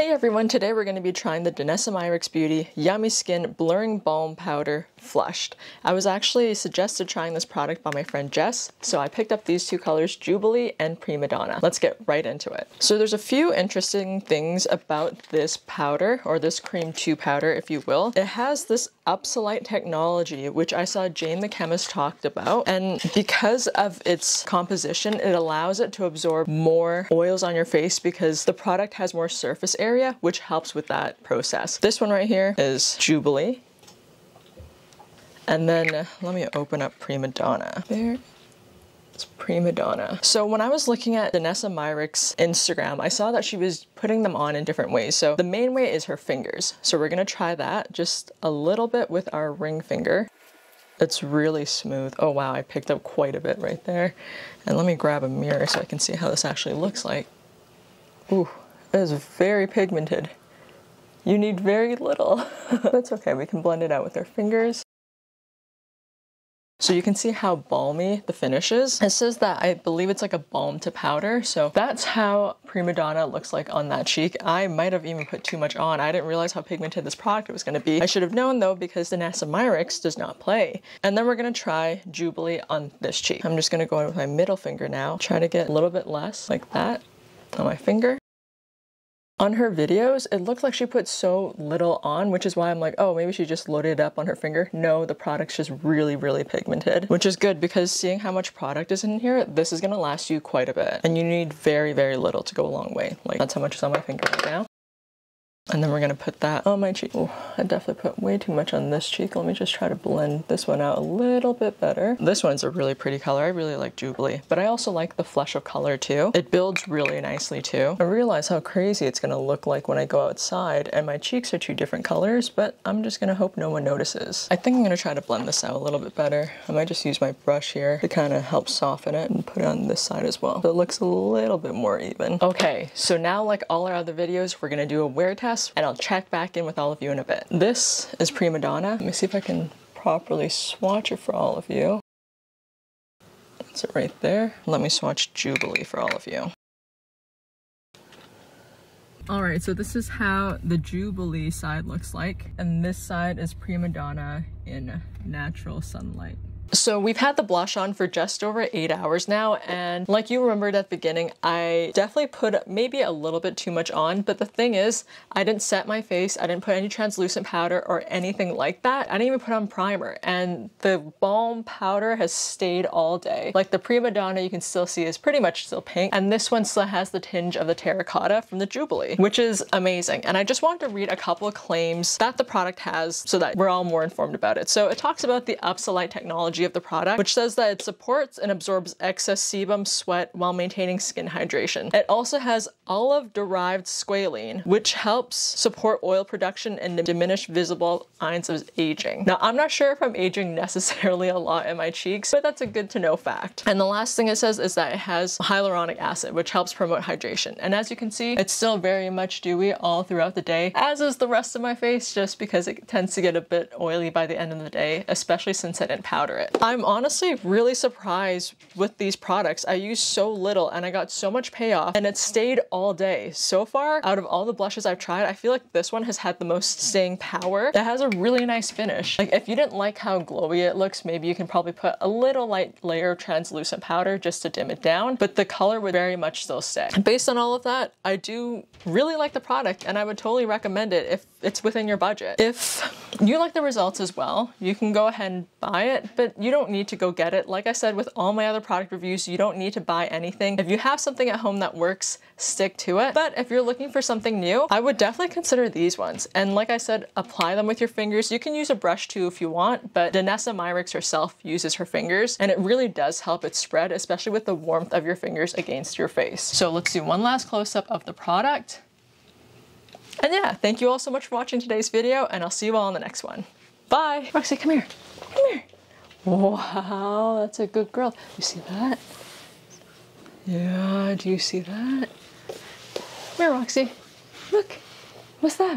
Hey everyone, today we're going to be trying the Danessa Myricks Beauty Yummy Skin Blurring Balm Powder Flushed. I was actually suggested trying this product by my friend Jess, so I picked up these two colors, Jubilee and Prima Donna. Let's get right into it. So there's a few interesting things about this powder, or this cream 2 powder if you will. It has this Upsolite technology, which I saw Jane the Chemist talked about, and because of its composition, it allows it to absorb more oils on your face because the product has more surface area, which helps with that process. This one right here is Jubilee. And then let me open up Prima Donna. There. It's Prima Donna. So when I was looking at Danessa Myricks' Instagram, I saw that she was putting them on in different ways. So the main way is her fingers. So we're gonna try that just a little bit with our ring finger. It's really smooth. Oh wow, I picked up quite a bit right there. And let me grab a mirror so I can see how this actually looks like. Ooh, it is very pigmented. You need very little. That's okay, we can blend it out with our fingers. So you can see how balmy the finish is. It says that I believe it's like a balm to powder, so that's how Prima Donna looks like on that cheek. I might have even put too much on. I didn't realize how pigmented this product was going to be. I should have known though, because Danessa Myricks does not play. And then we're going to try Jubilee on this cheek. I'm just going to go in with my middle finger now. Try to get a little bit less like that on my finger. On her videos, it looked like she put so little on, which is why I'm like, oh, maybe she just loaded it up on her finger. No, the product's just really, really pigmented, which is good because seeing how much product is in here, this is gonna last you quite a bit. And you need very, very little to go a long way. Like, that's how much is on my finger right now. And then we're gonna put that on my cheek. Oh, I definitely put way too much on this cheek. Let me just try to blend this one out a little bit better. This one's a really pretty color. I really like Jubilee, but I also like the flush of color too. It builds really nicely too. I realize how crazy it's gonna look like when I go outside and my cheeks are two different colors, but I'm just gonna hope no one notices. I think I'm gonna try to blend this out a little bit better. I might just use my brush here to kind of help soften it and put it on this side as well, so it looks a little bit more even. Okay, so now like all our other videos, we're gonna do a wear test, and I'll check back in with all of you in a bit. This is Prima Donna. Let me see if I can properly swatch it for all of you. That's it right there. Let me swatch Jubilee for all of you. Alright, so this is how the Jubilee side looks like, and this side is Prima Donna in natural sunlight. So we've had the blush on for just over 8 hours now, and like you remembered at the beginning, I definitely put maybe a little bit too much on, but the thing is, I didn't set my face, I didn't put any translucent powder or anything like that. I didn't even put on primer, and the balm powder has stayed all day. Like the Prima Donna you can still see is pretty much still pink, and this one still has the tinge of the terracotta from the Jubilee, which is amazing. And I just wanted to read a couple of claims that the product has so that we're all more informed about it. So it talks about the Upsolite technology of the product, which says that it supports and absorbs excess sebum, sweat while maintaining skin hydration. It also has olive-derived squalene, which helps support oil production and diminish visible signs of aging. Now, I'm not sure if I'm aging necessarily a lot in my cheeks, but that's a good to know fact. And the last thing it says is that it has hyaluronic acid, which helps promote hydration. And as you can see, it's still very much dewy all throughout the day, as is the rest of my face, just because it tends to get a bit oily by the end of the day, especially since I didn't powder it. I'm honestly really surprised with these products. I used so little and I got so much payoff, and it stayed all day. So far, out of all the blushes I've tried, I feel like this one has had the most staying power. It has a really nice finish. Like if you didn't like how glowy it looks, maybe you can probably put a little light layer of translucent powder just to dim it down, but the color would very much still stay. Based on all of that, I do really like the product, and I would totally recommend it if it's within your budget. If you like the results as well, you can go ahead and buy it, but you don't need to go get it. Like I said, with all my other product reviews, you don't need to buy anything. If you have something at home that works, stick to it. But if you're looking for something new, I would definitely consider these ones. And like I said, apply them with your fingers. You can use a brush too if you want, but Danessa Myricks herself uses her fingers, and it really does help it spread, especially with the warmth of your fingers against your face. So let's do one last close-up of the product. And yeah, thank you all so much for watching today's video, and I'll see you all in the next one. Bye! Roxy, come here. Come here. Wow, that's a good girl. You see that? Yeah, do you see that? Come here, Roxy. Look. What's that?